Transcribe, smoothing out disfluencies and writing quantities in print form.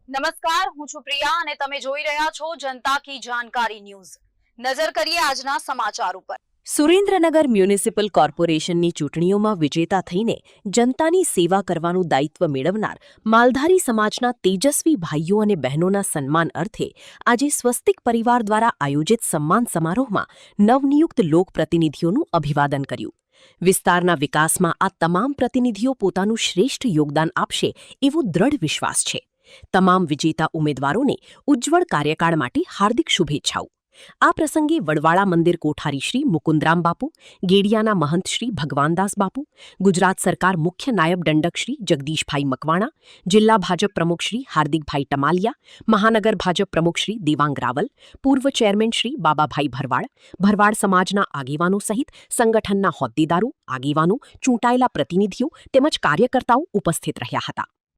નમસ્કાર, હું છું પ્રિયા અને તમે જોઈ રહ્યા છો જનતા કી જાણકારી ન્યૂઝ। નજર કરીએ આજના સમાચાર ઉપર। સુરેન્દ્રનગર મ્યુનિસિપલ કોર્પોરેશનની ચૂંટણીઓમાં વિજેતા થઈને જનતાની સેવા કરવાનું દાયિત્વ મેળવનાર માલધારી સમાજના તેજસ્વી ભાઈઓ અને બહેનોના સન્માન અર્થે આજે સ્વસ્તિક પરિવાર દ્વારા આયોજિત સન્માન સમારોહમાં નવનિયુક્ત લોકપ્રતિનિધિઓનું અભિવાદન કર્યું। વિસ્તારના વિકાસમાં આ તમામ પ્રતિનિધિઓ પોતાનું શ્રેષ્ઠ યોગદાન આપશે એવો દ્રઢ વિશ્વાસ છે। તમામ વિજેતા ઉમેદવારોને ઉજ્જવળ કાર્યકાળ માટે હાર્દિક શુભેચ્છાઓ। આ પ્રસંગે વડવાળા મંદિર કોઠારી શ્રી મુકુંદરામ બાપુ, ગેડિયાના મહંત શ્રી ભગવાનદાસ બાપુ, ગુજરાત સરકાર મુખ્ય નાયબ દંડક શ્રી જગદીશભાઈ મકવાણા, જિલ્લા ભાજપ પ્રમુખ શ્રી હાર્દિકભાઈ ટમાલિયા, મહાનગર ભાજપ પ્રમુખ શ્રી દેવાંગ રાવલ, પૂર્વ ચેરમેન શ્રી બાબાભાઈ ભરવાડ, ભરવાડ સમાજના આગેવાનો સહિત સંગઠનના હોદ્દેદારો, આગેવાનો, ચૂંટાયેલા પ્રતિનિધિઓ તેમજ કાર્યકર્તાઓ ઉપસ્થિત રહ્યા હતા।